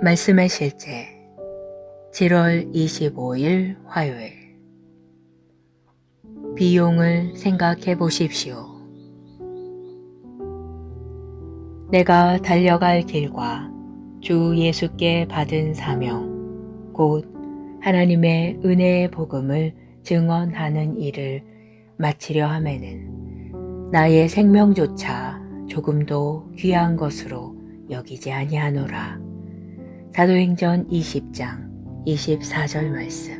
말씀의 실제 7월 25일 화요일. 비용을 생각해 보십시오. 내가 달려갈 길과 주 예수께 받은 사명, 곧 하나님의 은혜의 복음을 증언하는 일을 마치려 함에는 나의 생명조차 조금도 귀한 것으로 여기지 아니하노라. 사도행전 20장 24절 말씀.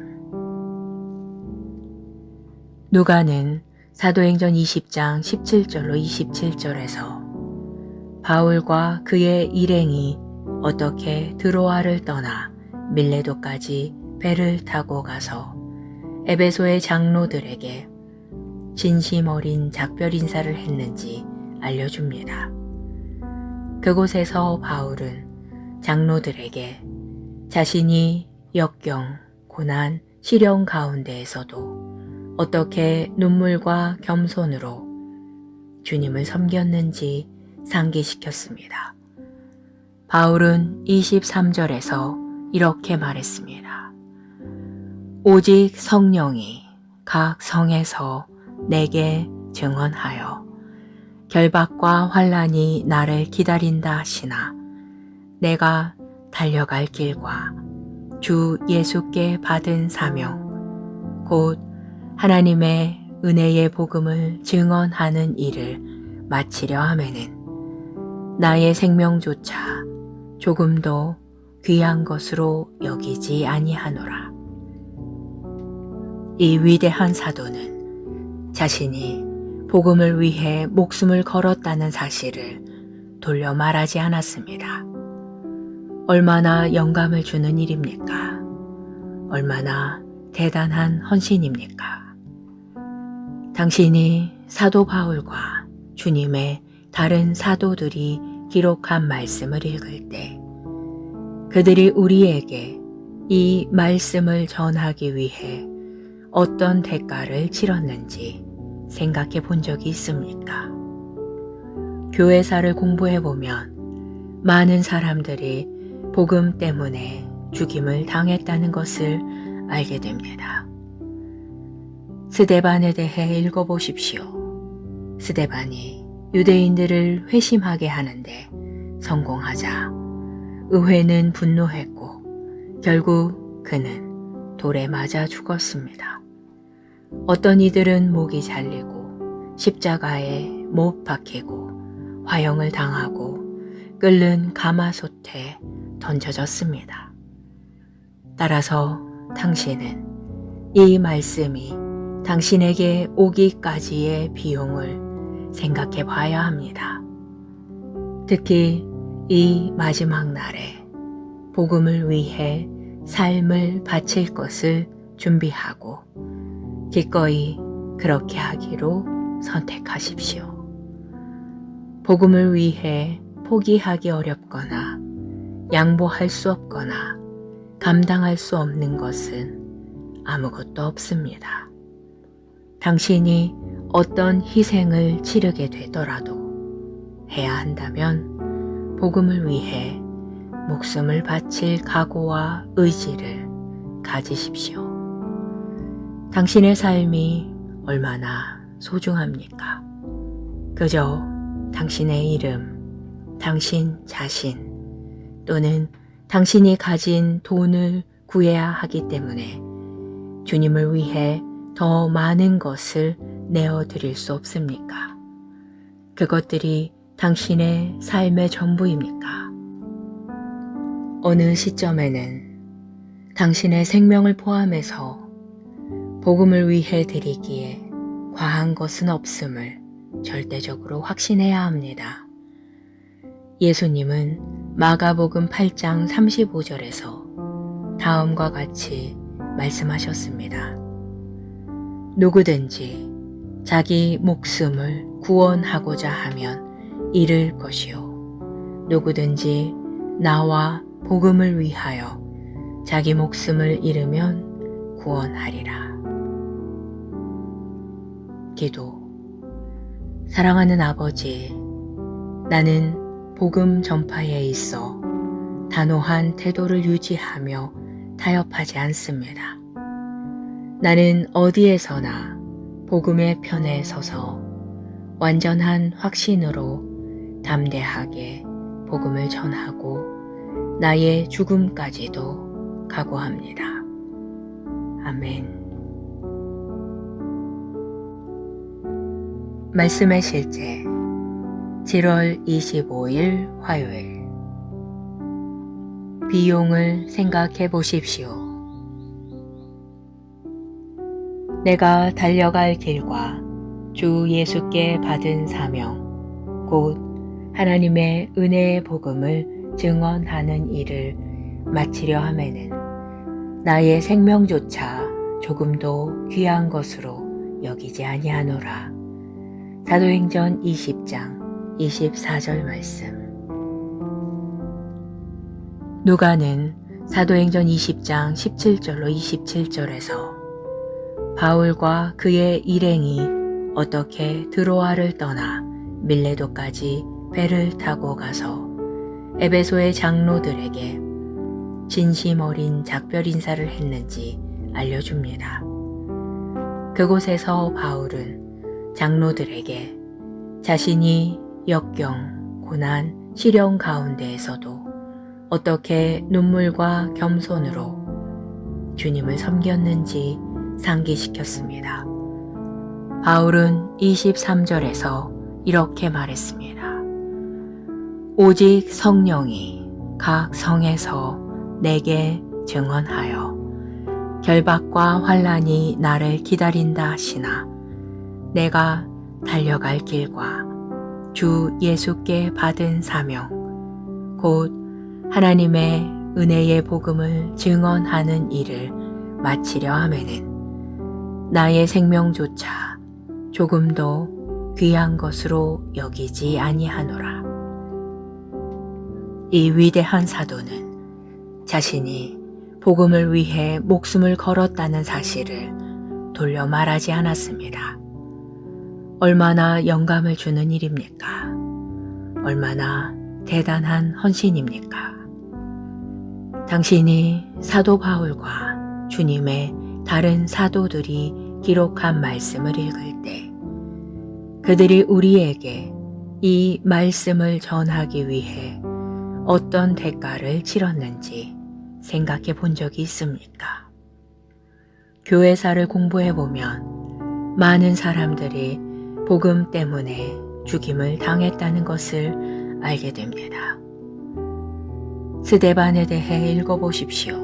누가는 사도행전 20장 17절로 27절에서 바울과 그의 일행이 어떻게 드로아를 떠나 밀레도까지 배를 타고 가서 에베소의 장로들에게 진심 어린 작별 인사를 했는지 알려줍니다. 그곳에서 바울은 장로들에게 자신이 역경, 고난, 시련 가운데에서도 어떻게 눈물과 겸손으로 주님을 섬겼는지 상기시켰습니다. 바울은 23절에서 이렇게 말했습니다. 오직 성령이 각 성에서 내게 증언하여 결박과 환난이 나를 기다린다 하시나 내가 달려갈 길과 주 예수께 받은 사명, 곧 하나님의 은혜의 복음을 증언하는 일을 마치려 하면은 나의 생명조차 조금도 귀한 것으로 여기지 아니하노라. 이 위대한 사도는 자신이 복음을 위해 목숨을 걸었다는 사실을 돌려 말하지 않았습니다. 얼마나 영감을 주는 일입니까? 얼마나 대단한 헌신입니까? 당신이 사도 바울과 주님의 다른 사도들이 기록한 말씀을 읽을 때 그들이 우리에게 이 말씀을 전하기 위해 어떤 대가를 치렀는지 생각해 본 적이 있습니까? 교회사를 공부해 보면 많은 사람들이 복음 때문에 죽임을 당했다는 것을 알게 됩니다. 스데반에 대해 읽어보십시오. 스데반이 유대인들을 회심하게 하는데 성공하자 의회는 분노했고 결국 그는 돌에 맞아 죽었습니다. 어떤 이들은 목이 잘리고 십자가에 못 박히고 화형을 당하고 끓는 가마솥에 던져졌습니다. 따라서 당신은 이 말씀이 당신에게 오기까지의 비용을 생각해 봐야 합니다. 특히 이 마지막 날에 복음을 위해 삶을 바칠 것을 준비하고 기꺼이 그렇게 하기로 선택하십시오. 복음을 위해 포기하기 어렵거나 양보할 수 없거나 감당할 수 없는 것은 아무것도 없습니다. 당신이 어떤 희생을 치르게 되더라도 해야 한다면 복음을 위해 목숨을 바칠 각오와 의지를 가지십시오. 당신의 삶이 얼마나 소중합니까? 그저 당신의 이름, 당신 자신 또는 당신이 가진 돈을 구해야 하기 때문에 주님을 위해 더 많은 것을 내어드릴 수 없습니까? 그것들이 당신의 삶의 전부입니까? 어느 시점에는 당신의 생명을 포함해서 복음을 위해 드리기에 과한 것은 없음을 절대적으로 확신해야 합니다. 예수님은 마가복음 8장 35절에서 다음과 같이 말씀하셨습니다. 누구든지 자기 목숨을 구원하고자 하면 잃을 것이요 누구든지 나와 복음을 위하여 자기 목숨을 잃으면 구원하리라. 기도. 사랑하는 아버지, 나는 복음 전파에 있어 단호한 태도를 유지하며 타협하지 않습니다. 나는 어디에서나 복음의 편에 서서 완전한 확신으로 담대하게 복음을 전하고 나의 죽음까지도 각오합니다. 아멘. 말씀의 실제 7월 25일 화요일. 비용을 생각해 보십시오. 내가 달려갈 길과 주 예수께 받은 사명, 곧 하나님의 은혜의 복음을 증언하는 일을 마치려 하매는 나의 생명조차 조금도 귀한 것으로 여기지 아니하노라. 사도행전 20장 24절 말씀. 누가는 사도행전 20장 17절로 27절에서 바울과 그의 일행이 어떻게 드로아를 떠나 밀레도까지 배를 타고 가서 에베소의 장로들에게 진심 어린 작별 인사를 했는지 알려줍니다. 그곳에서 바울은 장로들에게 자신이 역경, 고난, 시련 가운데에서도 어떻게 눈물과 겸손으로 주님을 섬겼는지 상기시켰습니다. 바울은 23절에서 이렇게 말했습니다. 오직 성령이 각 성에서 내게 증언하여 결박과 환난이 나를 기다린다 하시나 내가 달려갈 길과 주 예수께 받은 사명 곧 하나님의 은혜의 복음을 증언하는 일을 마치려 하매는 나의 생명조차 조금도 귀한 것으로 여기지 아니하노라. 이 위대한 사도는 자신이 복음을 위해 목숨을 걸었다는 사실을 돌려 말하지 않았습니다. 얼마나 영감을 주는 일입니까? 얼마나 대단한 헌신입니까? 당신이 사도 바울과 주님의 다른 사도들이 기록한 말씀을 읽을 때 그들이 우리에게 이 말씀을 전하기 위해 어떤 대가를 치렀는지 생각해 본 적이 있습니까? 교회사를 공부해 보면 많은 사람들이 복음 때문에 죽임을 당했다는 것을 알게 됩니다. 스데반에 대해 읽어보십시오.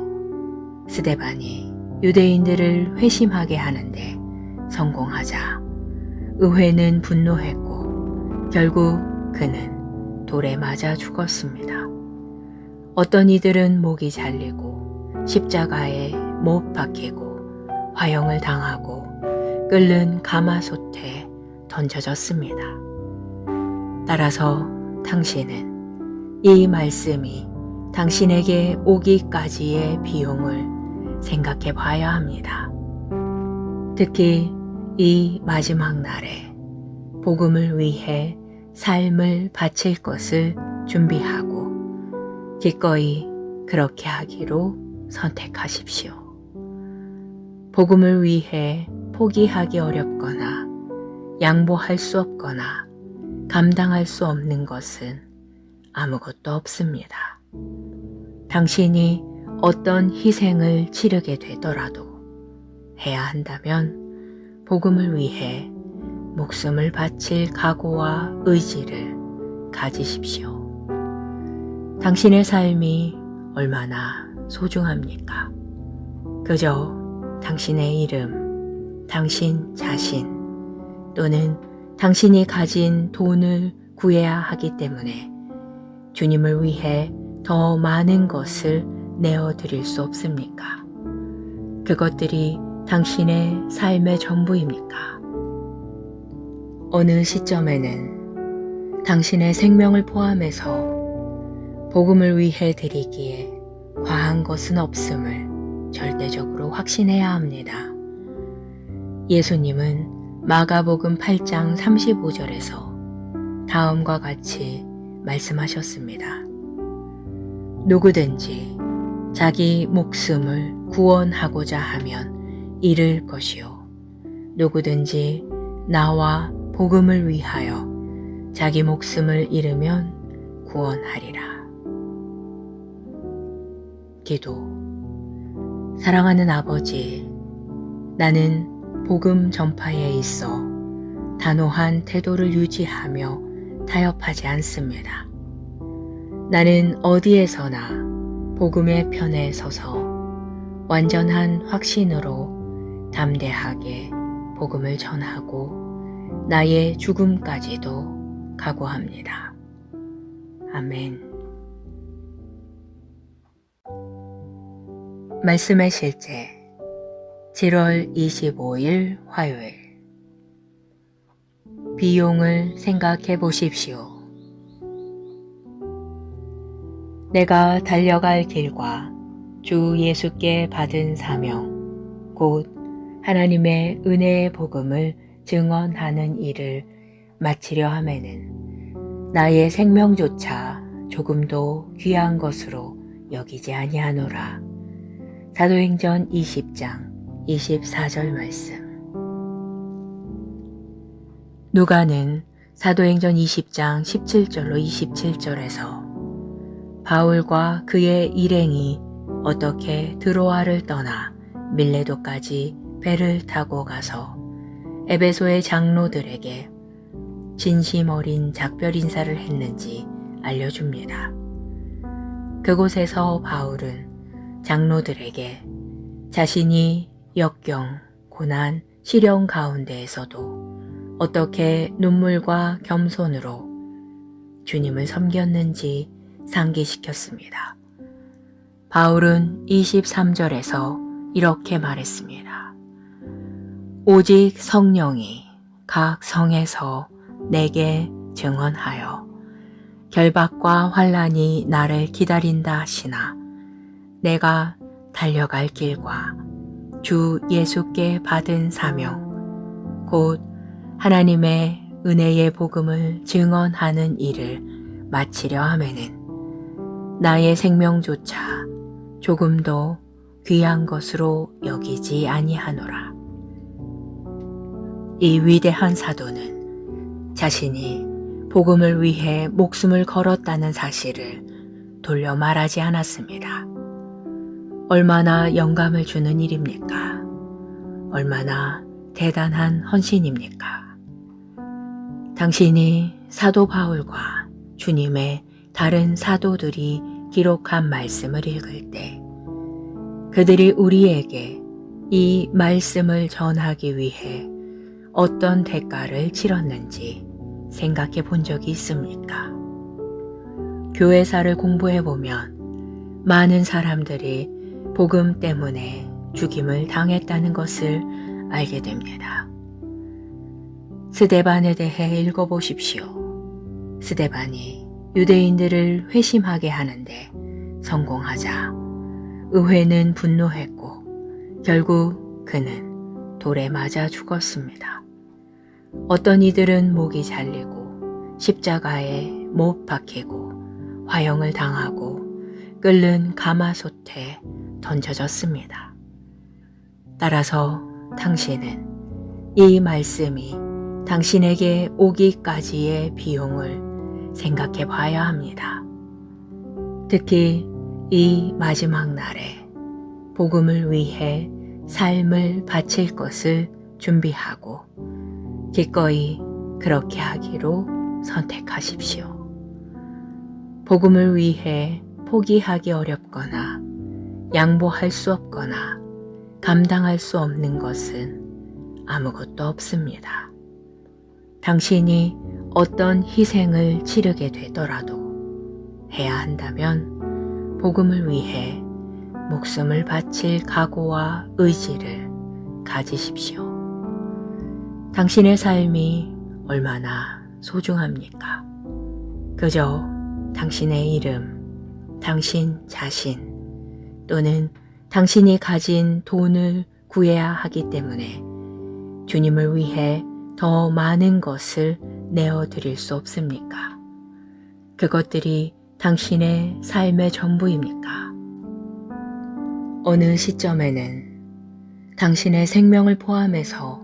스데반이 유대인들을 회심하게 하는데 성공하자 의회는 분노했고 결국 그는 돌에 맞아 죽었습니다. 어떤 이들은 목이 잘리고 십자가에 못 박히고 화형을 당하고 끓는 가마솥에 던져졌습니다. 따라서 당신은 이 말씀이 당신에게 오기까지의 비용을 생각해 봐야 합니다. 특히 이 마지막 날에 복음을 위해 삶을 바칠 것을 준비하고 기꺼이 그렇게 하기로 선택하십시오. 복음을 위해 포기하기 어렵거나 양보할 수 없거나 감당할 수 없는 것은 아무것도 없습니다. 당신이 어떤 희생을 치르게 되더라도 해야 한다면 복음을 위해 목숨을 바칠 각오와 의지를 가지십시오. 당신의 삶이 얼마나 소중합니까? 그저 당신의 이름, 당신 자신 또는 당신이 가진 돈을 구해야 하기 때문에 주님을 위해 더 많은 것을 내어드릴 수 없습니까? 그것들이 당신의 삶의 전부입니까? 어느 시점에는 당신의 생명을 포함해서 복음을 위해 드리기에 과한 것은 없음을 절대적으로 확신해야 합니다. 예수님은 마가복음 8장 35절에서 다음과 같이 말씀하셨습니다. 누구든지 자기 목숨을 구원하고자 하면 잃을 것이요 누구든지 나와 복음을 위하여 자기 목숨을 잃으면 구원하리라. 기도. 사랑하는 아버지, 나는 복음 전파에 있어 단호한 태도를 유지하며 타협하지 않습니다. 나는 어디에서나 복음의 편에 서서 완전한 확신으로 담대하게 복음을 전하고 나의 죽음까지도 각오합니다. 아멘. 말씀의 실제 7월 25일 화요일. 비용을 생각해 보십시오. 내가 달려갈 길과 주 예수께 받은 사명, 곧 하나님의 은혜의 복음을 증언하는 일을 마치려 함에는 나의 생명조차 조금도 귀한 것으로 여기지 아니하노라. 사도행전 20장 24절 말씀. 누가는 사도행전 20장 17절로 27절에서 바울과 그의 일행이 어떻게 드로아를 떠나 밀레도까지 배를 타고 가서 에베소의 장로들에게 진심 어린 작별 인사를 했는지 알려줍니다. 그곳에서 바울은 장로들에게 자신이 역경, 고난, 시련 가운데에서도 어떻게 눈물과 겸손으로 주님을 섬겼는지 상기시켰습니다. 바울은 23절에서 이렇게 말했습니다. 오직 성령이 각 성에서 내게 증언하여 결박과 환난이 나를 기다린다 하시나 내가 달려갈 길과 주 예수께 받은 사명, 곧 하나님의 은혜의 복음을 증언하는 일을 마치려 하면은 나의 생명조차 조금도 귀한 것으로 여기지 아니하노라. 이 위대한 사도는 자신이 복음을 위해 목숨을 걸었다는 사실을 돌려 말하지 않았습니다. 얼마나 영감을 주는 일입니까? 얼마나 대단한 헌신입니까? 당신이 사도 바울과 주님의 다른 사도들이 기록한 말씀을 읽을 때 그들이 우리에게 이 말씀을 전하기 위해 어떤 대가를 치렀는지 생각해 본 적이 있습니까? 교회사를 공부해 보면 많은 사람들이 복음 때문에 죽임을 당했다는 것을 알게 됩니다. 스데반에 대해 읽어보십시오. 스데반이 유대인들을 회심하게 하는데 성공하자 의회는 분노했고 결국 그는 돌에 맞아 죽었습니다. 어떤 이들은 목이 잘리고 십자가에 못 박히고 화형을 당하고 끓는 가마솥에 던져졌습니다. 따라서 당신은 이 말씀이 당신에게 오기까지의 비용을 생각해 봐야 합니다. 특히 이 마지막 날에 복음을 위해 삶을 바칠 것을 준비하고 기꺼이 그렇게 하기로 선택하십시오. 복음을 위해 포기하기 어렵거나 양보할 수 없거나 감당할 수 없는 것은 아무것도 없습니다. 당신이 어떤 희생을 치르게 되더라도 해야 한다면 복음을 위해 목숨을 바칠 각오와 의지를 가지십시오. 당신의 삶이 얼마나 소중합니까? 그저 당신의 이름, 당신 자신 또는 당신이 가진 돈을 구해야 하기 때문에 주님을 위해 더 많은 것을 내어드릴 수 없습니까? 그것들이 당신의 삶의 전부입니까? 어느 시점에는 당신의 생명을 포함해서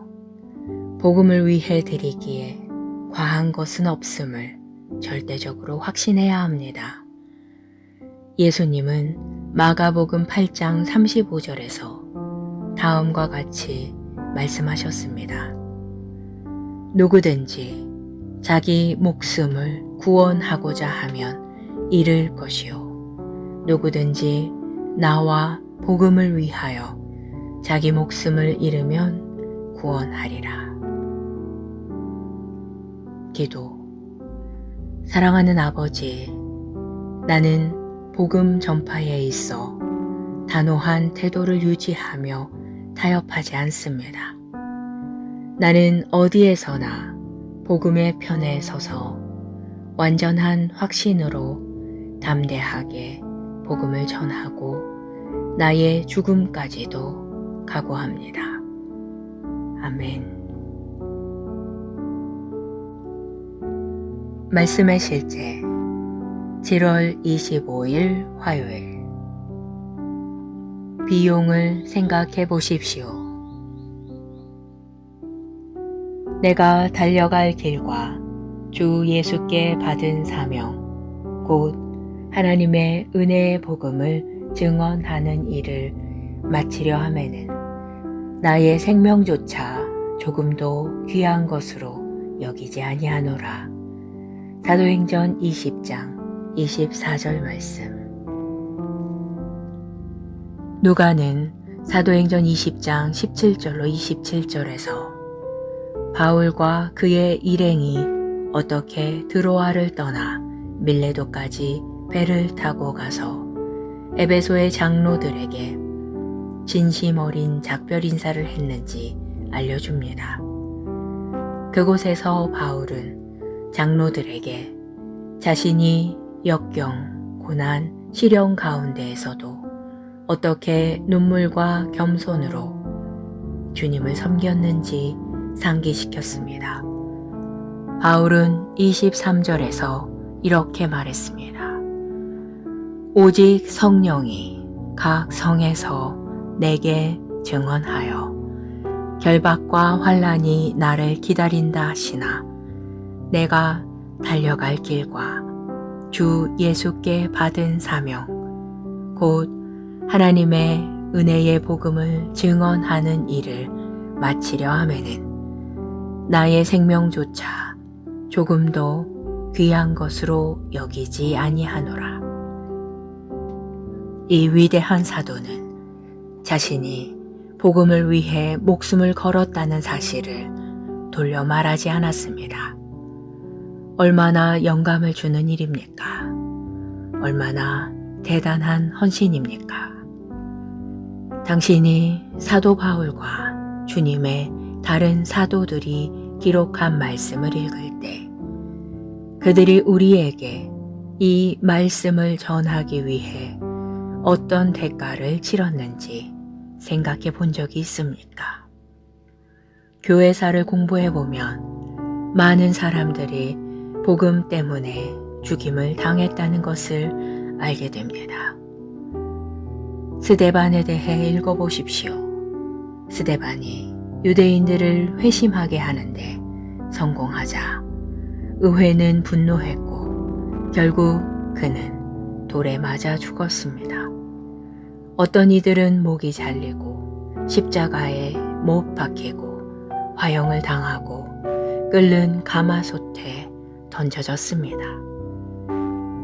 복음을 위해 드리기에 과한 것은 없음을 절대적으로 확신해야 합니다. 예수님은 마가복음 8장 35절에서 다음과 같이 말씀하셨습니다. 누구든지 자기 목숨을 구원하고자 하면 잃을 것이요 누구든지 나와 복음을 위하여 자기 목숨을 잃으면 구원하리라. 기도. 사랑하는 아버지, 나는 복음 전파에 있어 단호한 태도를 유지하며 타협하지 않습니다. 나는 어디에서나 복음의 편에 서서 완전한 확신으로 담대하게 복음을 전하고 나의 죽음까지도 각오합니다. 아멘. 말씀의 실제 7월 25일 화요일. 비용을 생각해 보십시오. 내가 달려갈 길과 주 예수께 받은 사명, 곧 하나님의 은혜의 복음을 증언하는 일을 마치려 하매는 나의 생명조차 조금도 귀한 것으로 여기지 아니하노라. 사도행전 20장 24절 말씀. 누가는 사도행전 20장 17절로 27절에서 바울과 그의 일행이 어떻게 드로아를 떠나 밀레도까지 배를 타고 가서 에베소의 장로들에게 진심 어린 작별 인사를 했는지 알려줍니다. 그곳에서 바울은 장로들에게 자신이 역경, 고난, 시련 가운데에서도 어떻게 눈물과 겸손으로 주님을 섬겼는지 상기시켰습니다. 바울은 23절에서 이렇게 말했습니다. 오직 성령이 각 성에서 내게 증언하여 결박과 환난이 나를 기다린다 하시나 내가 달려갈 길과 주 예수께 받은 사명 곧 하나님의 은혜의 복음을 증언하는 일을 마치려 하매는 나의 생명조차 조금도 귀한 것으로 여기지 아니하노라. 이 위대한 사도는 자신이 복음을 위해 목숨을 걸었다는 사실을 돌려 말하지 않았습니다. 얼마나 영감을 주는 일입니까? 얼마나 대단한 헌신입니까? 당신이 사도 바울과 주님의 다른 사도들이 기록한 말씀을 읽을 때 그들이 우리에게 이 말씀을 전하기 위해 어떤 대가를 치렀는지 생각해 본 적이 있습니까? 교회사를 공부해 보면 많은 사람들이 복음 때문에 죽임을 당했다는 것을 알게 됩니다. 스데반에 대해 읽어보십시오. 스데반이 유대인들을 회심하게 하는데 성공하자 의회는 분노했고 결국 그는 돌에 맞아 죽었습니다. 어떤 이들은 목이 잘리고 십자가에 못 박히고 화형을 당하고 끓는 가마솥에 던져졌습니다.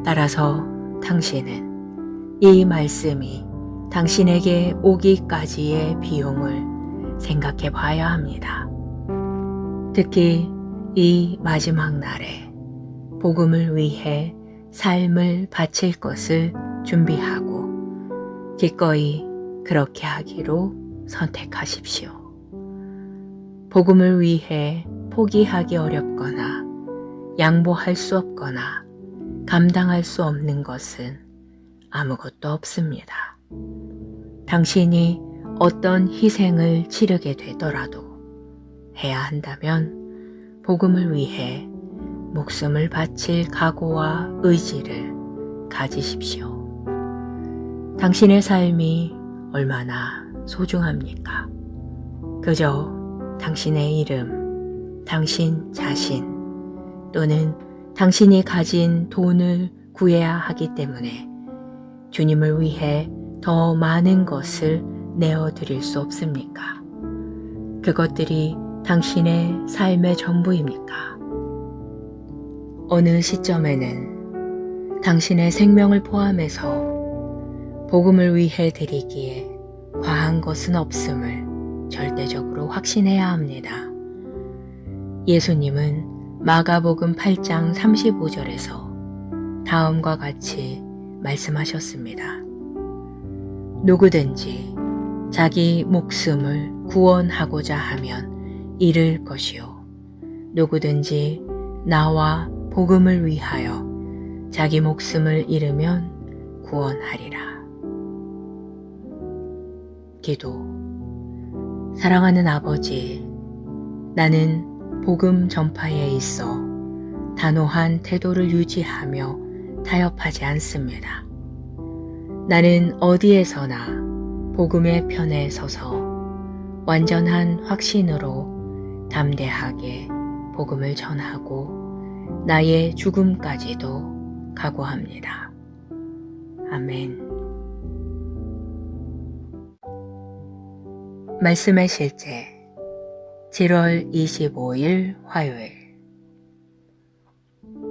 따라서 당신은 이 말씀이 당신에게 오기까지의 비용을 생각해 봐야 합니다. 특히 이 마지막 날에 복음을 위해 삶을 바칠 것을 준비하고 기꺼이 그렇게 하기로 선택하십시오. 복음을 위해 포기하기 어렵거나 양보할 수 없거나 감당할 수 없는 것은 아무것도 없습니다. 당신이 어떤 희생을 치르게 되더라도 해야 한다면 복음을 위해 목숨을 바칠 각오와 의지를 가지십시오. 당신의 삶이 얼마나 소중합니까? 그저 당신의 이름, 당신 자신 또는 당신이 가진 돈을 구해야 하기 때문에 주님을 위해 더 많은 것을 내어드릴 수 없습니까? 그것들이 당신의 삶의 전부입니까? 어느 시점에는 당신의 생명을 포함해서 복음을 위해 드리기에 과한 것은 없음을 절대적으로 확신해야 합니다. 예수님은 마가복음 8장 35절에서 다음과 같이 말씀하셨습니다. 누구든지 자기 목숨을 구원하고자 하면 잃을 것이요. 누구든지 나와 복음을 위하여 자기 목숨을 잃으면 구원하리라. 기도. 사랑하는 아버지, 나는 복음 전파에 있어 단호한 태도를 유지하며 타협하지 않습니다. 나는 어디에서나 복음의 편에 서서 완전한 확신으로 담대하게 복음을 전하고 나의 죽음까지도 각오합니다. 아멘. 말씀의 실제 7월 25일 화요일.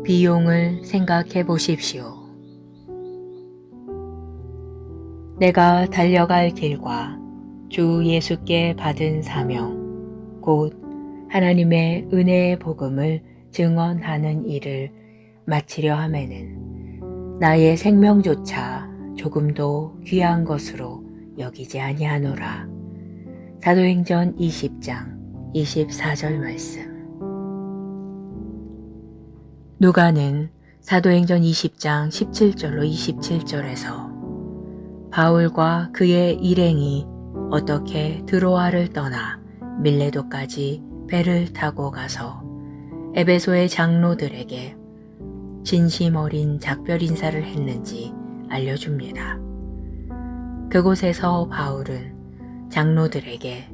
비용을 생각해 보십시오. 내가 달려갈 길과 주 예수께 받은 사명, 곧 하나님의 은혜의 복음을 증언하는 일을 마치려 함에는 나의 생명조차 조금도 귀한 것으로 여기지 아니하노라. 사도행전 20장 24절 말씀. 누가는 사도행전 20장 17절로 27절에서 바울과 그의 일행이 어떻게 드로아를 떠나 밀레도까지 배를 타고 가서 에베소의 장로들에게 진심 어린 작별 인사를 했는지 알려줍니다. 그곳에서 바울은 장로들에게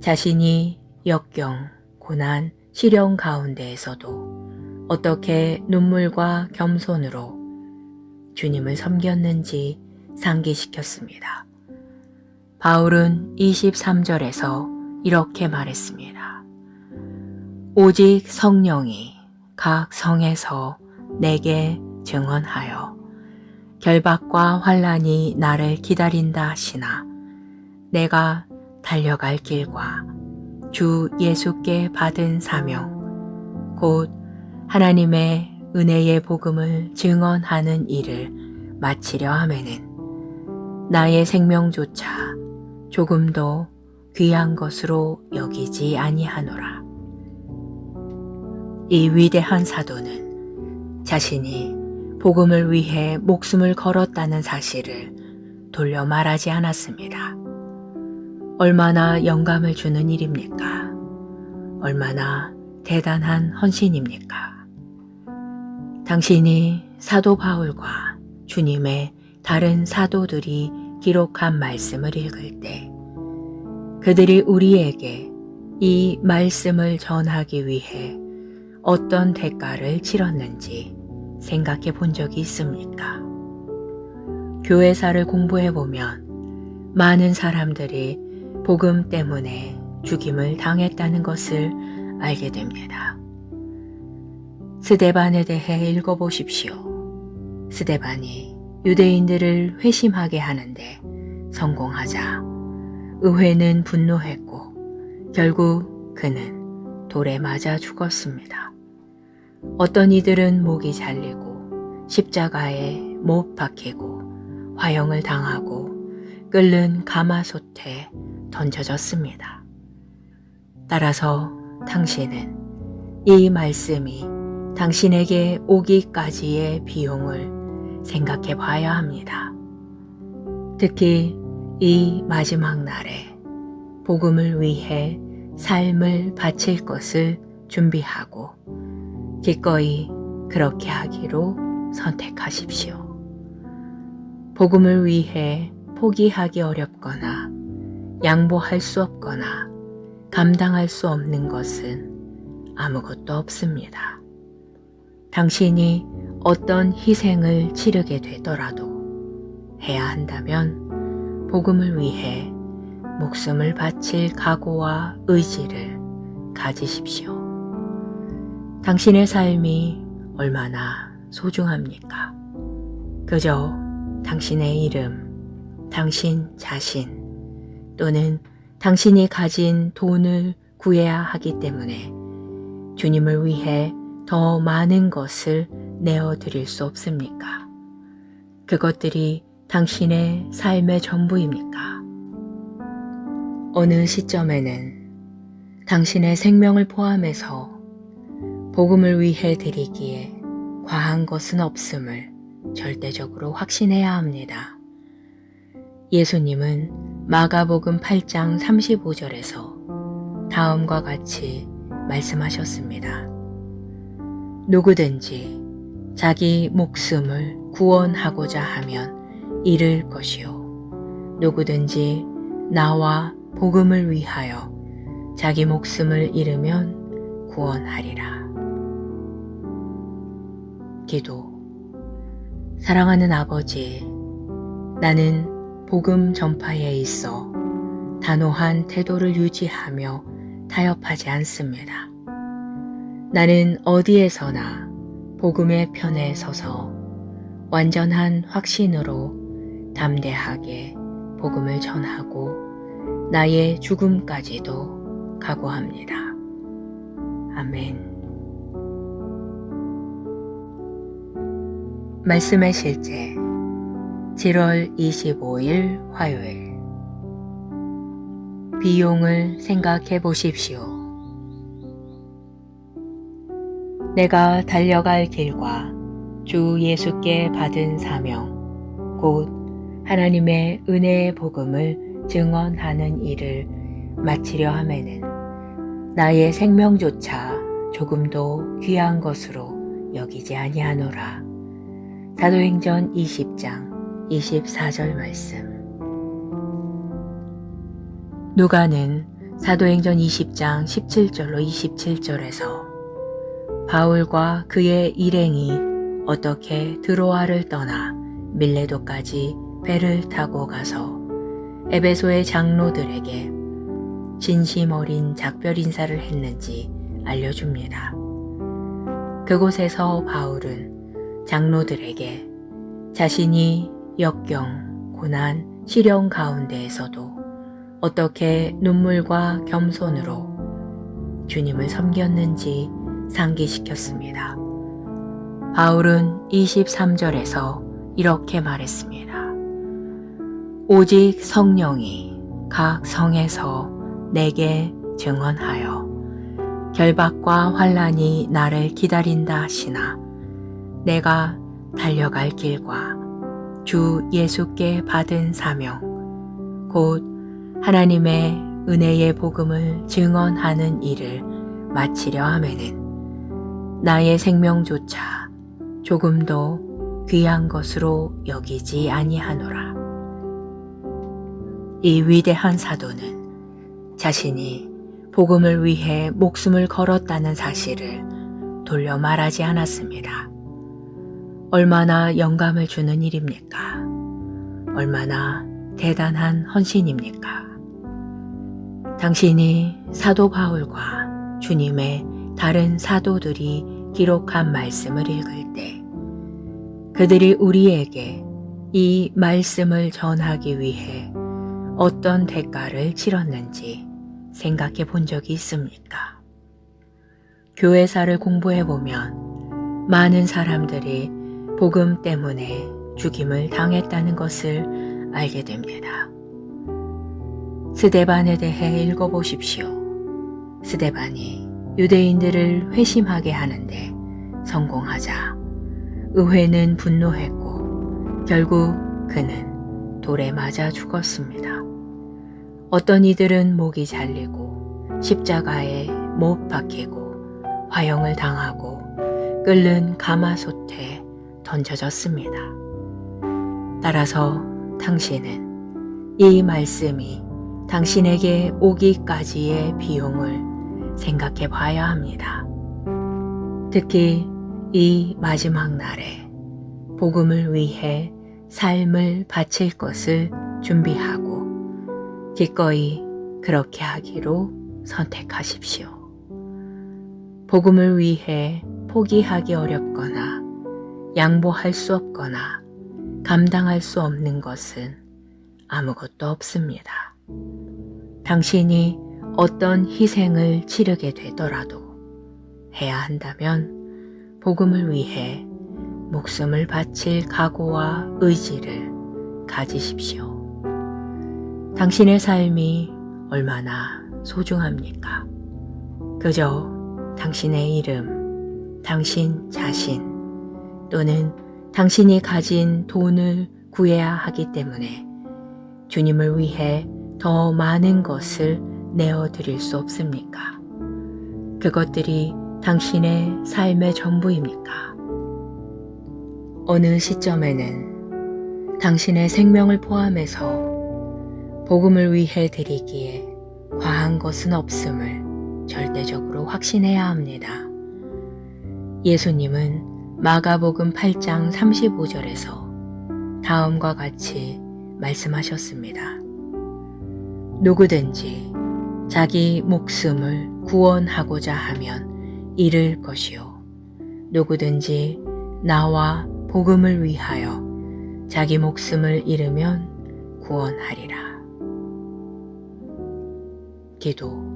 자신이 역경, 고난, 시련 가운데에서도 어떻게 눈물과 겸손으로 주님을 섬겼는지 상기시켰습니다. 바울은 23절에서 이렇게 말했습니다. 오직 성령이 각 성에서 내게 증언하여 결박과 환난이 나를 기다린다 하시나 내가 달려갈 길과 주 예수께 받은 사명, 곧 하나님의 은혜의 복음을 증언하는 일을 마치려 하면은 나의 생명조차 조금도 귀한 것으로 여기지 아니하노라. 이 위대한 사도는 자신이 복음을 위해 목숨을 걸었다는 사실을 돌려 말하지 않았습니다. 얼마나 영감을 주는 일입니까? 얼마나 대단한 헌신입니까? 당신이 사도 바울과 주님의 다른 사도들이 기록한 말씀을 읽을 때 그들이 우리에게 이 말씀을 전하기 위해 어떤 대가를 치렀는지 생각해 본 적이 있습니까? 교회사를 공부해 보면 많은 사람들이 복음 때문에 죽임을 당했다는 것을 알게 됩니다. 스데반에 대해 읽어보십시오. 스데반이 유대인들을 회심하게 하는데 성공하자 의회는 분노했고 결국 그는 돌에 맞아 죽었습니다. 어떤 이들은 목이 잘리고 십자가에 못 박히고 화형을 당하고 끓는 가마솥에 던져졌습니다. 따라서 당신은 이 말씀이 당신에게 오기까지의 비용을 생각해 봐야 합니다. 특히 이 마지막 날에 복음을 위해 삶을 바칠 것을 준비하고 기꺼이 그렇게 하기로 선택하십시오. 복음을 위해 포기하기 어렵거나 양보할 수 없거나 감당할 수 없는 것은 아무것도 없습니다. 당신이 어떤 희생을 치르게 되더라도 해야 한다면 복음을 위해 목숨을 바칠 각오와 의지를 가지십시오. 당신의 삶이 얼마나 소중합니까? 그저 당신의 이름, 당신 자신 또는 당신이 가진 돈을 구해야 하기 때문에 주님을 위해 더 많은 것을 내어드릴 수 없습니까? 그것들이 당신의 삶의 전부입니까? 어느 시점에는 당신의 생명을 포함해서 복음을 위해 드리기에 과한 것은 없음을 절대적으로 확신해야 합니다. 예수님은 마가복음 8장 35절에서 다음과 같이 말씀하셨습니다. 누구든지 자기 목숨을 구원하고자 하면 잃을 것이요 누구든지 나와 복음을 위하여 자기 목숨을 잃으면 구원하리라. 기도. 사랑하는 아버지, 나는 복음 전파에 있어 단호한 태도를 유지하며 타협하지 않습니다. 나는 어디에서나 복음의 편에 서서 완전한 확신으로 담대하게 복음을 전하고 나의 죽음까지도 각오합니다. 아멘. 말씀의 실제 7월 25일 화요일. 비용을 생각해 보십시오. 내가 달려갈 길과 주 예수께 받은 사명, 곧 하나님의 은혜의 복음을 증언하는 일을 마치려 하매는 나의 생명조차 조금도 귀한 것으로 여기지 아니하노라. 사도행전 20장 24절 말씀. 누가는 사도행전 20장 17절로 27절에서 바울과 그의 일행이 어떻게 드로아를 떠나 밀레도까지 배를 타고 가서 에베소의 장로들에게 진심 어린 작별 인사를 했는지 알려줍니다. 그곳에서 바울은 장로들에게 자신이 역경, 고난, 시련 가운데에서도 어떻게 눈물과 겸손으로 주님을 섬겼는지 상기시켰습니다. 바울은 23절에서 이렇게 말했습니다. 오직 성령이 각 성에서 내게 증언하여 결박과 환난이 나를 기다린다 하시나 내가 달려갈 길과 주 예수께 받은 사명 곧 하나님의 은혜의 복음을 증언하는 일을 마치려 하매는 나의 생명조차 조금도 귀한 것으로 여기지 아니하노라. 이 위대한 사도는 자신이 복음을 위해 목숨을 걸었다는 사실을 돌려 말하지 않았습니다. 얼마나 영감을 주는 일입니까? 얼마나 대단한 헌신입니까? 당신이 사도 바울과 주님의 다른 사도들이 기록한 말씀을 읽을 때 그들이 우리에게 이 말씀을 전하기 위해 어떤 대가를 치렀는지 생각해 본 적이 있습니까? 교회사를 공부해 보면 많은 사람들이 복음 때문에 죽임을 당했다는 것을 알게 됩니다. 스데반에 대해 읽어보십시오. 스데반이 유대인들을 회심하게 하는데 성공하자 의회는 분노했고 결국 그는 돌에 맞아 죽었습니다. 어떤 이들은 목이 잘리고 십자가에 못 박히고 화형을 당하고 끓는 가마솥에 던져졌습니다. 따라서 당신은 이 말씀이 당신에게 오기까지의 비용을 생각해 봐야 합니다. 특히 이 마지막 날에 복음을 위해 삶을 바칠 것을 준비하고 기꺼이 그렇게 하기로 선택하십시오. 복음을 위해 포기하기 어렵거나 양보할 수 없거나 감당할 수 없는 것은 아무것도 없습니다. 당신이 어떤 희생을 치르게 되더라도 해야 한다면 복음을 위해 목숨을 바칠 각오와 의지를 가지십시오. 당신의 삶이 얼마나 소중합니까? 그저 당신의 이름, 당신 자신 또는 당신이 가진 돈을 구해야 하기 때문에 주님을 위해 더 많은 것을 내어드릴 수 없습니까? 그것들이 당신의 삶의 전부입니까? 어느 시점에는 당신의 생명을 포함해서 복음을 위해 드리기에 과한 것은 없음을 절대적으로 확신해야 합니다. 예수님은 마가복음 8장 35절에서 다음과 같이 말씀하셨습니다. 누구든지 자기 목숨을 구원하고자 하면 잃을 것이요. 누구든지 나와 복음을 위하여 자기 목숨을 잃으면 구원하리라. 기도.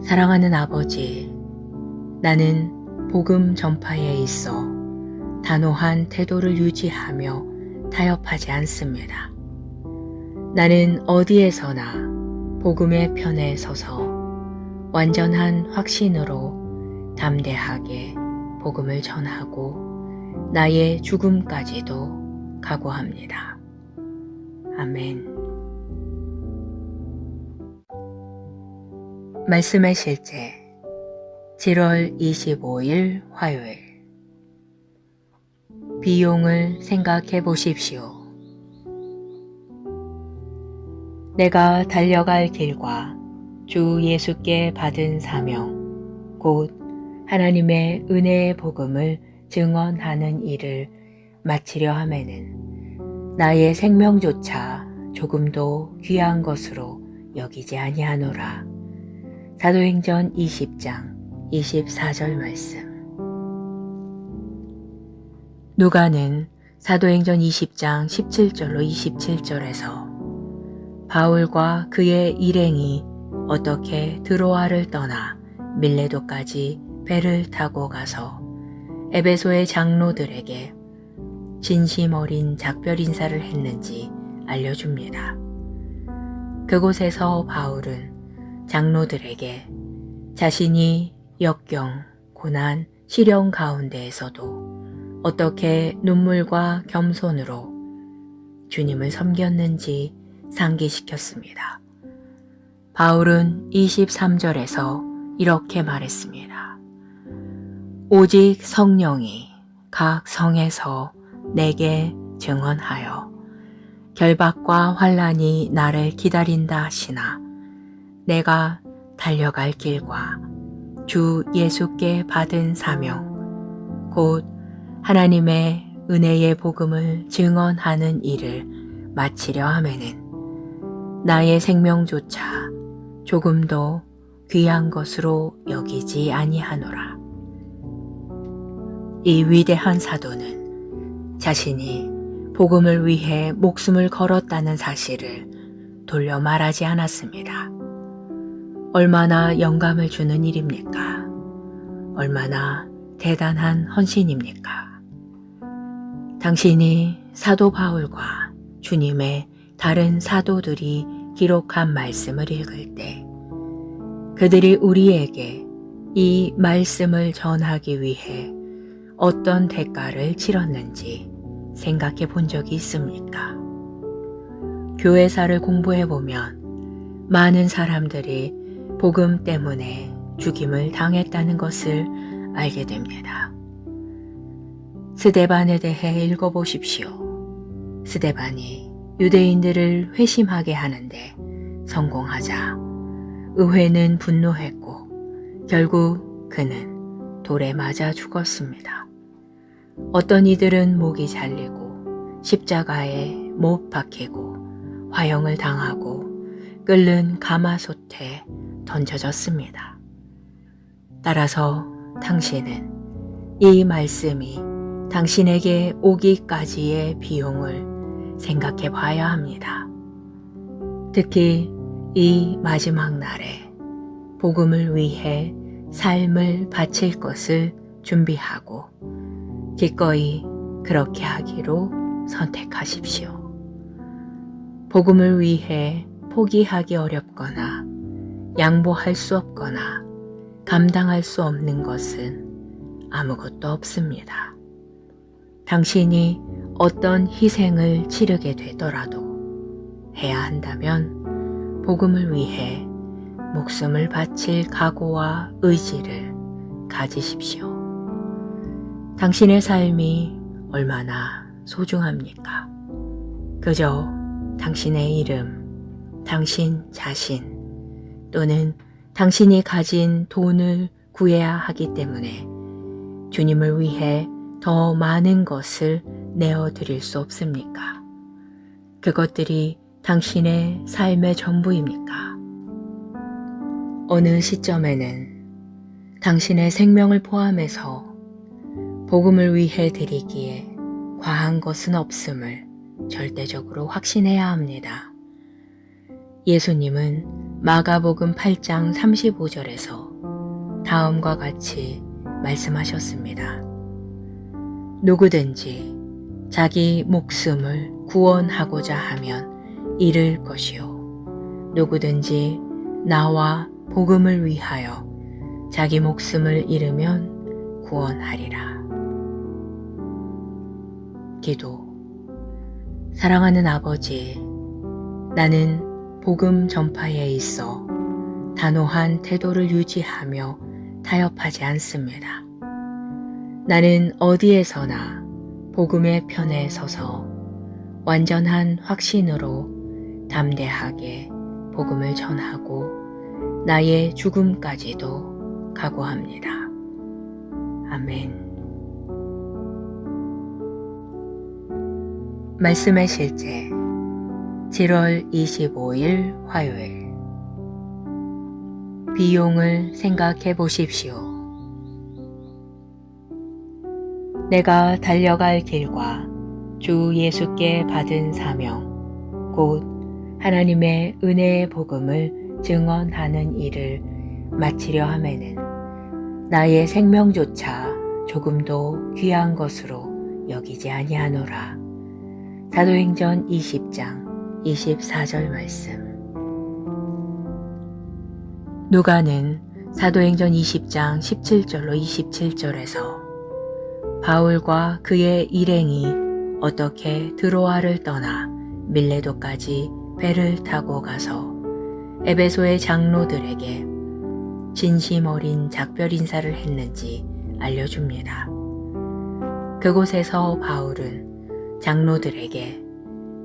사랑하는 아버지, 나는 복음 전파에 있어 단호한 태도를 유지하며 타협하지 않습니다. 나는 어디에서나 복음의 편에 서서 완전한 확신으로 담대하게 복음을 전하고 나의 죽음까지도 각오합니다. 아멘. 말씀의 실제 7월 25일 화요일. 비용을 생각해 보십시오. 내가 달려갈 길과 주 예수께 받은 사명, 곧 하나님의 은혜의 복음을 증언하는 일을 마치려 함에는 나의 생명조차 조금도 귀한 것으로 여기지 아니하노라. 사도행전 20장 24절 말씀. 누가는 사도행전 20장 17절로 27절에서 바울과 그의 일행이 어떻게 드로아를 떠나 밀레도까지 배를 타고 가서 에베소의 장로들에게 진심 어린 작별 인사를 했는지 알려줍니다. 그곳에서 바울은 장로들에게 자신이 역경, 고난, 시련 가운데에서도 어떻게 눈물과 겸손으로 주님을 섬겼는지 상기시켰습니다. 바울은 23절에서 이렇게 말했습니다. 오직 성령이 각 성에서 내게 증언하여 결박과 환난이 나를 기다린다 하시나 내가 달려갈 길과 주 예수께 받은 사명, 곧 하나님의 은혜의 복음을 증언하는 일을 마치려 하면은 나의 생명조차 조금도 귀한 것으로 여기지 아니하노라. 이 위대한 사도는 자신이 복음을 위해 목숨을 걸었다는 사실을 돌려 말하지 않았습니다. 얼마나 영감을 주는 일입니까? 얼마나 대단한 헌신입니까? 당신이 사도 바울과 주님의 다른 사도들이 기록한 말씀을 읽을 때 그들이 우리에게 이 말씀을 전하기 위해 어떤 대가를 치렀는지 생각해 본 적이 있습니까? 교회사를 공부해 보면 많은 사람들이 복음 때문에 죽임을 당했다는 것을 알게 됩니다. 스데반에 대해 읽어보십시오. 스데반이 유대인들을 회심하게 하는데 성공하자 의회는 분노했고 결국 그는 돌에 맞아 죽었습니다. 어떤 이들은 목이 잘리고 십자가에 못 박히고 화형을 당하고 끓는 가마솥에 던져졌습니다. 따라서 당신은 이 말씀이 당신에게 오기까지의 비용을 생각해 봐야 합니다. 특히 이 마지막 날에 복음을 위해 삶을 바칠 것을 준비하고 기꺼이 그렇게 하기로 선택하십시오. 복음을 위해 포기하기 어렵거나 양보할 수 없거나 감당할 수 없는 것은 아무것도 없습니다. 당신이 어떤 희생을 치르게 되더라도 해야 한다면 복음을 위해 목숨을 바칠 각오와 의지를 가지십시오. 당신의 삶이 얼마나 소중합니까? 그저 당신의 이름, 당신 자신 또는 당신이 가진 돈을 구해야 하기 때문에 주님을 위해 더 많은 것을 내어드릴 수 없습니까? 그것들이 당신의 삶의 전부입니까? 어느 시점에는 당신의 생명을 포함해서 복음을 위해 드리기에 과한 것은 없음을 절대적으로 확신해야 합니다. 예수님은 마가복음 8장 35절에서 다음과 같이 말씀하셨습니다. 누구든지 자기 목숨을 구원하고자 하면 잃을 것이요 누구든지 나와 복음을 위하여 자기 목숨을 잃으면 구원하리라. 기도. 사랑하는 아버지, 나는 복음 전파에 있어 단호한 태도를 유지하며 타협하지 않습니다. 나는 어디에서나 복음의 편에 서서 완전한 확신으로 담대하게 복음을 전하고 나의 죽음까지도 각오합니다. 아멘. 말씀의 실제 7월 25일 화요일. 비용을 생각해 보십시오. 내가 달려갈 길과 주 예수께 받은 사명, 곧 하나님의 은혜의 복음을 증언하는 일을 마치려 함에는 나의 생명조차 조금도 귀한 것으로 여기지 아니하노라. 사도행전 20장 24절 말씀. 누가는 사도행전 20장 17절로 27절에서 바울과 그의 일행이 어떻게 드로아를 떠나 밀레도까지 배를 타고 가서 에베소의 장로들에게 진심 어린 작별 인사를 했는지 알려줍니다. 그곳에서 바울은 장로들에게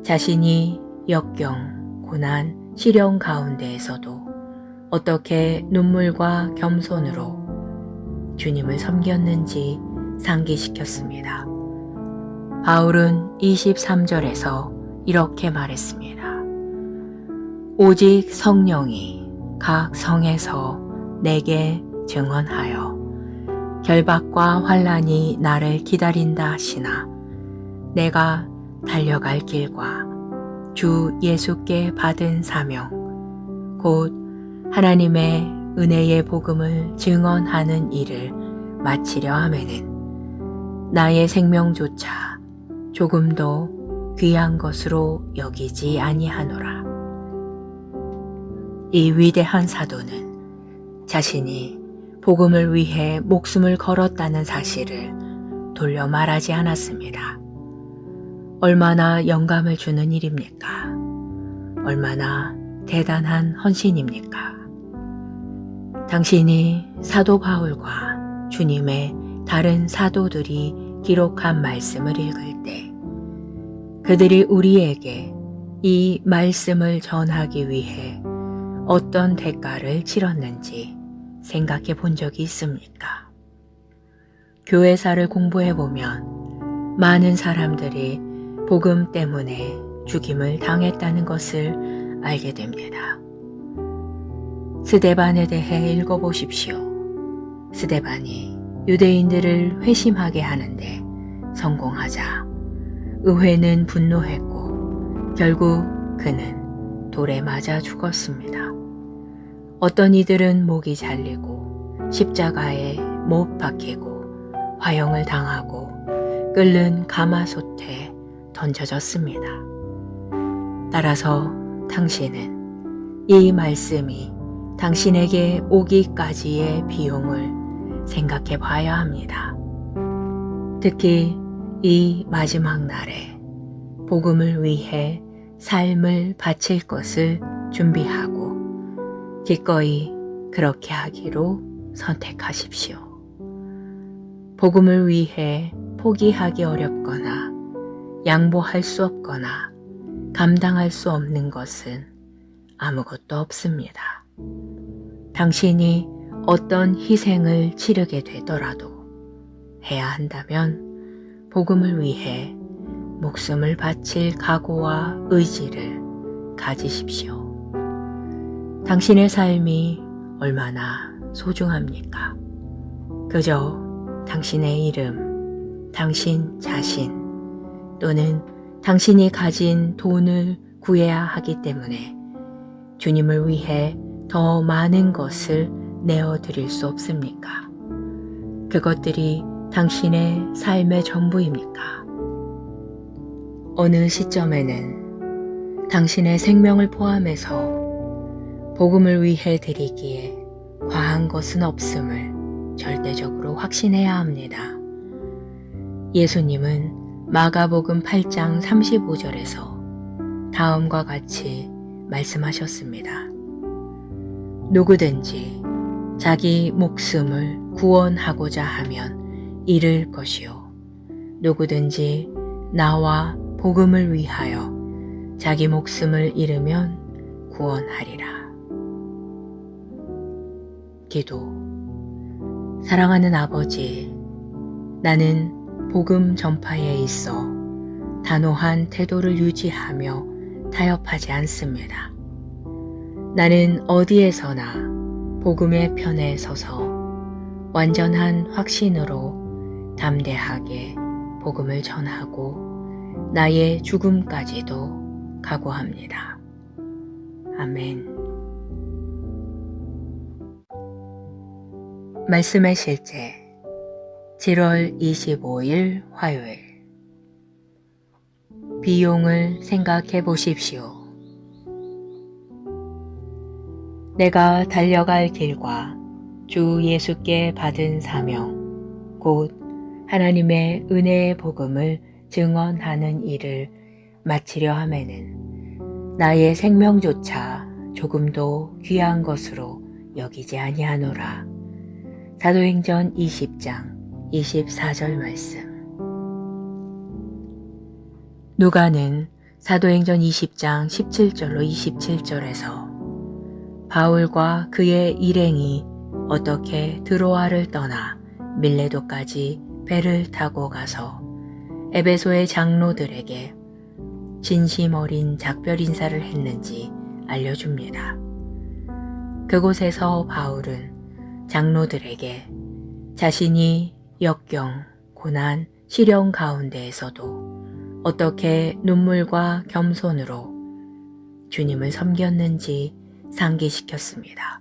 자신이 역경, 고난, 시련 가운데에서도 어떻게 눈물과 겸손으로 주님을 섬겼는지 상기시켰습니다. 바울은 23절에서 이렇게 말했습니다. 오직 성령이 각 성에서 내게 증언하여 결박과 환난이 나를 기다린다 하시나 내가 달려갈 길과 주 예수께 받은 사명 곧 하나님의 은혜의 복음을 증언하는 일을 마치려 하면은 나의 생명조차 조금도 귀한 것으로 여기지 아니하노라. 이 위대한 사도는 자신이 복음을 위해 목숨을 걸었다는 사실을 돌려 말하지 않았습니다. 얼마나 영감을 주는 일입니까? 얼마나 대단한 헌신입니까? 당신이 사도 바울과 주님의 다른 사도들이 기록한 말씀을 읽을 때 그들이 우리에게 이 말씀을 전하기 위해 어떤 대가를 치렀는지 생각해 본 적이 있습니까? 교회사를 공부해 보면 많은 사람들이 복음 때문에 죽임을 당했다는 것을 알게 됩니다. 스데반에 대해 읽어보십시오. 스데반이 유대인들을 회심하게 하는데 성공하자 의회는 분노했고 결국 그는 돌에 맞아 죽었습니다. 어떤 이들은 목이 잘리고 십자가에 못 박히고 화형을 당하고 끓는 가마솥에 던져졌습니다. 따라서 당신은 이 말씀이 당신에게 오기까지의 비용을 생각해 봐야 합니다. 특히 이 마지막 날에 복음을 위해 삶을 바칠 것을 준비하고 기꺼이 그렇게 하기로 선택하십시오. 복음을 위해 포기하기 어렵거나 양보할 수 없거나 감당할 수 없는 것은 아무것도 없습니다. 당신이 어떤 희생을 치르게 되더라도 해야 한다면 복음을 위해 목숨을 바칠 각오와 의지를 가지십시오. 당신의 삶이 얼마나 소중합니까? 그저 당신의 이름, 당신 자신 또는 당신이 가진 돈을 구해야 하기 때문에 주님을 위해 더 많은 것을 내어드릴 수 없습니까? 그것들이 당신의 삶의 전부입니까? 어느 시점에는 당신의 생명을 포함해서 복음을 위해 드리기에 과한 것은 없음을 절대적으로 확신해야 합니다. 예수님은 마가복음 8장 35절에서 다음과 같이 말씀하셨습니다. 누구든지 자기 목숨을 구원하고자 하면 잃을 것이요 누구든지 나와 복음을 위하여 자기 목숨을 잃으면 구원하리라. 기도. 사랑하는 아버지, 나는 복음 전파에 있어 단호한 태도를 유지하며 타협하지 않습니다. 나는 어디에서나 복음의 편에 서서 완전한 확신으로 담대하게 복음을 전하고 나의 죽음까지도 각오합니다. 아멘. 말씀의 실제 7월 25일 화요일. 비용을 생각해 보십시오. 내가 달려갈 길과 주 예수께 받은 사명, 곧 하나님의 은혜의 복음을 증언하는 일을 마치려 함에는 나의 생명조차 조금도 귀한 것으로 여기지 아니하노라. 사도행전 20장 24절 말씀. 누가는 사도행전 20장 17절로 27절에서 바울과 그의 일행이 어떻게 드로아를 떠나 밀레도까지 배를 타고 가서 에베소의 장로들에게 진심 어린 작별 인사를 했는지 알려줍니다. 그곳에서 바울은 장로들에게 자신이 역경, 고난, 시련 가운데에서도 어떻게 눈물과 겸손으로 주님을 섬겼는지 상기시켰습니다.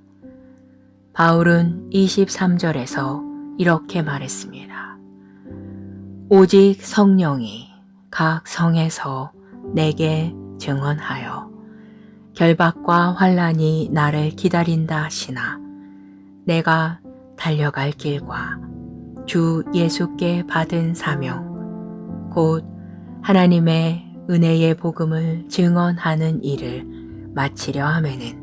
바울은 23절에서 이렇게 말했습니다. 오직 성령이 각 성에서 내게 증언하여 결박과 환난이 나를 기다린다 하시나 내가 달려갈 길과 주 예수께 받은 사명 곧 하나님의 은혜의 복음을 증언하는 일을 마치려 하면은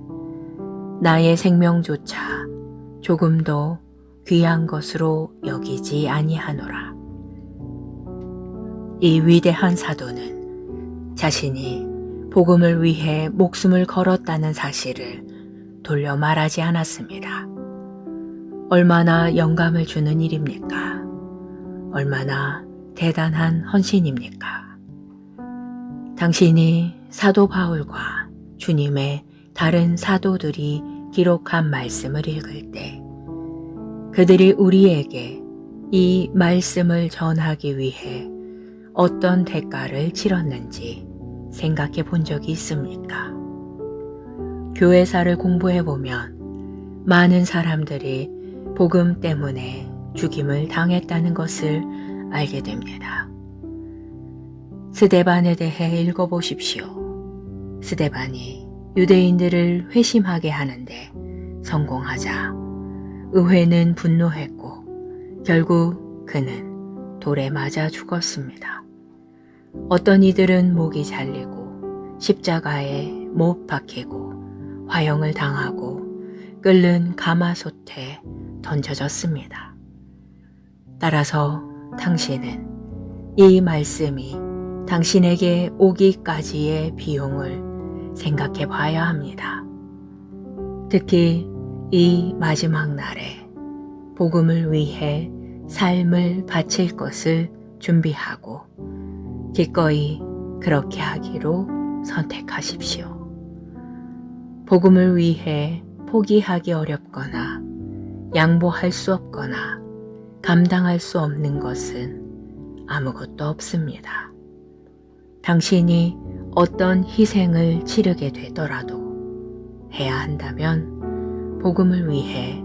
나의 생명조차 조금도 귀한 것으로 여기지 아니하노라. 이 위대한 사도는 자신이 복음을 위해 목숨을 걸었다는 사실을 돌려 말하지 않았습니다. 얼마나 영감을 주는 일입니까? 얼마나 대단한 헌신입니까? 당신이 사도 바울과 주님의 다른 사도들이 기록한 말씀을 읽을 때 그들이 우리에게 이 말씀을 전하기 위해 어떤 대가를 치렀는지 생각해 본 적이 있습니까? 교회사를 공부해 보면 많은 사람들이 복음 때문에 죽임을 당했다는 것을 알게 됩니다. 스데반에 대해 읽어보십시오. 스데반이 유대인들을 회심하게 하는데 성공하자 의회는 분노했고 결국 그는 돌에 맞아 죽었습니다. 어떤 이들은 목이 잘리고 십자가에 못 박히고 화형을 당하고 끓는 가마솥에 던져졌습니다. 따라서 당신은 이 말씀이 당신에게 오기까지의 비용을 생각해 봐야 합니다. 특히 이 마지막 날에 복음을 위해 삶을 바칠 것을 준비하고 기꺼이 그렇게 하기로 선택하십시오. 복음을 위해 포기하기 어렵거나 양보할 수 없거나 감당할 수 없는 것은 아무것도 없습니다. 당신이 어떤 희생을 치르게 되더라도 해야 한다면 복음을 위해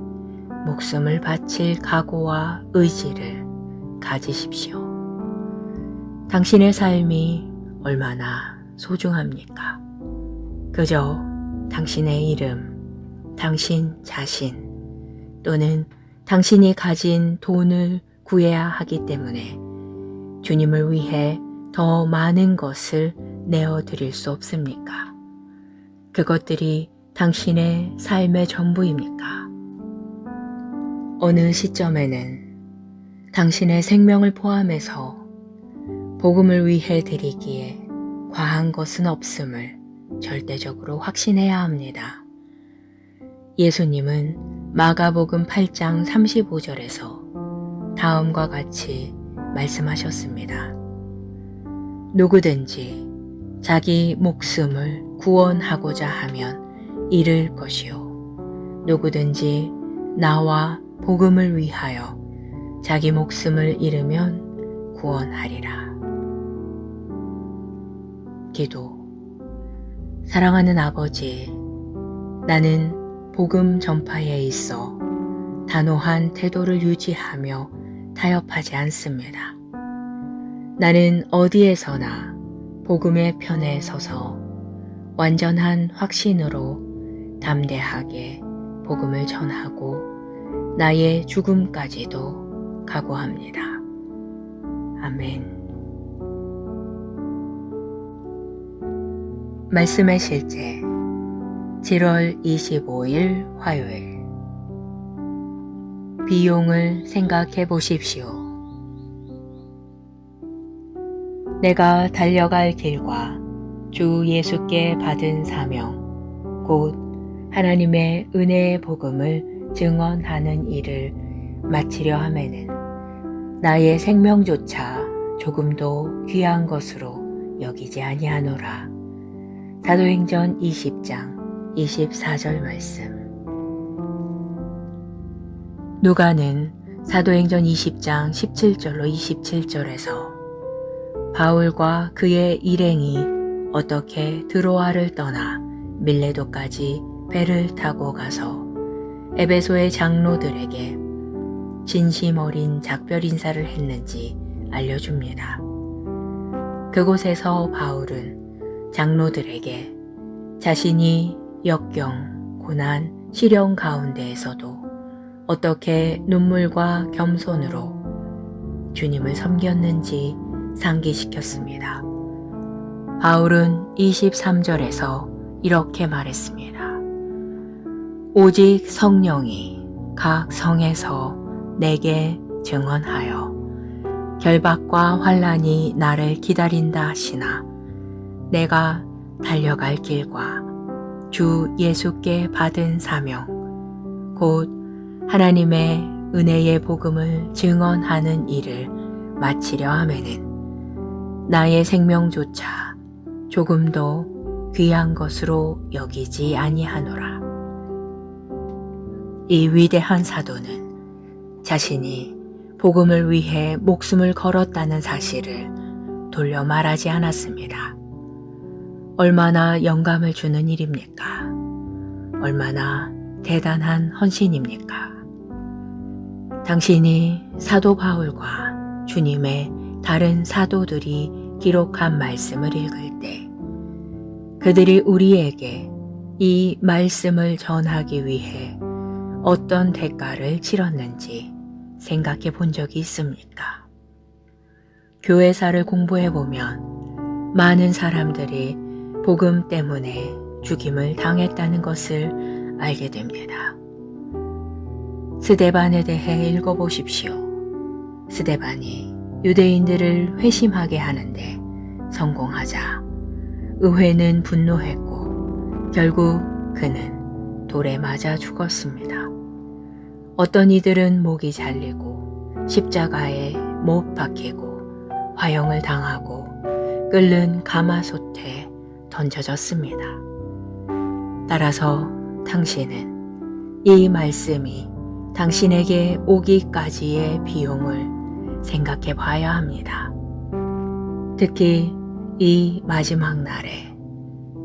목숨을 바칠 각오와 의지를 가지십시오. 당신의 삶이 얼마나 소중합니까? 그저 당신의 이름, 당신 자신 또는 당신이 가진 돈을 구해야 하기 때문에 주님을 위해 더 많은 것을 내어드릴 수 없습니까? 그것들이 당신의 삶의 전부입니까? 어느 시점에는 당신의 생명을 포함해서 복음을 위해 드리기에 과한 것은 없음을 절대적으로 확신해야 합니다. 예수님은 마가복음 8장 35절에서 다음과 같이 말씀하셨습니다. 누구든지 자기 목숨을 구원하고자 하면 잃을 것이요 누구든지 나와 복음을 위하여 자기 목숨을 잃으면 구원하리라. 기도. 사랑하는 아버지, 나는 복음 전파에 있어 단호한 태도를 유지하며 타협하지 않습니다. 나는 어디에서나 복음의 편에 서서 완전한 확신으로 담대하게 복음을 전하고 나의 죽음까지도 각오합니다. 아멘. 말씀의 실제 7월 25일 화요일. 비용을 생각해 보십시오. 내가 달려갈 길과 주 예수께 받은 사명, 곧 하나님의 은혜의 복음을 증언하는 일을 마치려 하매는 나의 생명조차 조금도 귀한 것으로 여기지 아니하노라. 사도행전 20장 24절 말씀. 누가는 사도행전 20장 17절로 27절에서 바울과 그의 일행이 어떻게 드로아를 떠나 밀레도까지 배를 타고 가서 에베소의 장로들에게 진심 어린 작별 인사를 했는지 알려줍니다. 그곳에서 바울은 장로들에게 자신이 역경, 고난, 시련 가운데에서도 어떻게 눈물과 겸손으로 주님을 섬겼는지 상기시켰습니다. 바울은 23절에서 이렇게 말했습니다. 오직 성령이 각 성에서 내게 증언하여 결박과 환난이 나를 기다린다 하시나 내가 달려갈 길과 주 예수께 받은 사명, 곧 하나님의 은혜의 복음을 증언하는 일을 마치려 하면은 나의 생명조차 조금도 귀한 것으로 여기지 아니하노라. 이 위대한 사도는 자신이 복음을 위해 목숨을 걸었다는 사실을 돌려 말하지 않았습니다. 얼마나 영감을 주는 일입니까? 얼마나 대단한 헌신입니까? 당신이 사도 바울과 주님의 다른 사도들이 기록한 말씀을 읽을 때 그들이 우리에게 이 말씀을 전하기 위해 어떤 대가를 치렀는지 생각해 본 적이 있습니까? 교회사를 공부해 보면 많은 사람들이 복음 때문에 죽임을 당했다는 것을 알게 됩니다. 스데반에 대해 읽어보십시오. 스데반이 유대인들을 회심하게 하는데 성공하자 의회는 분노했고 결국 그는 돌에 맞아 죽었습니다. 어떤 이들은 목이 잘리고 십자가에 못 박히고 화형을 당하고 끓는 가마솥에 던져졌습니다. 따라서 당신은 이 말씀이 당신에게 오기까지의 비용을 생각해 봐야 합니다. 특히 이 마지막 날에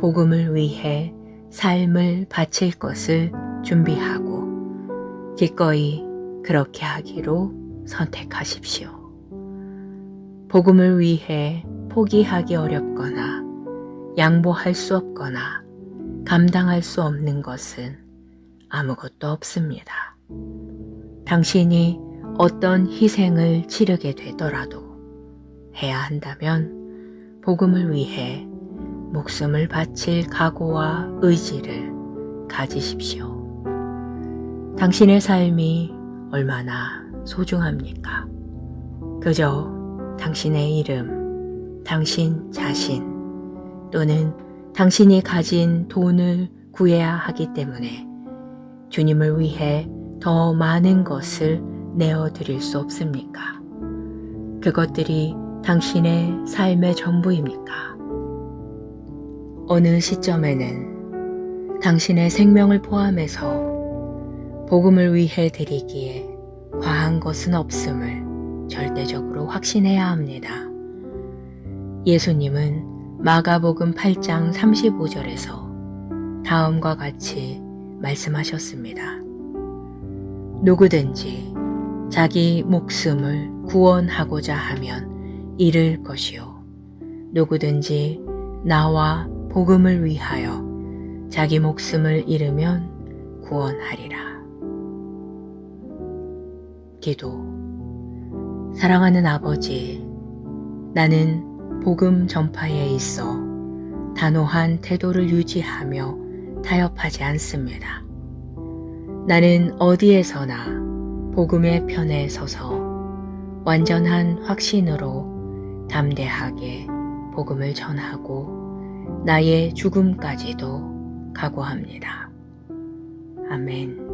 복음을 위해 삶을 바칠 것을 준비하고 기꺼이 그렇게 하기로 선택하십시오. 복음을 위해 포기하기 어렵거나 양보할 수 없거나 감당할 수 없는 것은 아무것도 없습니다. 당신이 어떤 희생을 치르게 되더라도 해야 한다면 복음을 위해 목숨을 바칠 각오와 의지를 가지십시오. 당신의 삶이 얼마나 소중합니까? 그저 당신의 이름, 당신 자신 또는 당신이 가진 돈을 구해야 하기 때문에 주님을 위해 더 많은 것을 내어드릴 수 없습니까? 그것들이 당신의 삶의 전부입니까? 어느 시점에는 당신의 생명을 포함해서 복음을 위해 드리기에 과한 것은 없음을 절대적으로 확신해야 합니다. 예수님은 마가복음 8장 35절에서 다음과 같이 말씀하셨습니다. 누구든지 자기 목숨을 구원하고자 하면 잃을 것이요 누구든지 나와 복음을 위하여 자기 목숨을 잃으면 구원하리라. 기도. 사랑하는 아버지, 나는 복음 전파에 있어 단호한 태도를 유지하며 타협하지 않습니다. 나는 어디에서나 복음의 편에 서서 완전한 확신으로 담대하게 복음을 전하고 나의 죽음까지도 각오합니다. 아멘.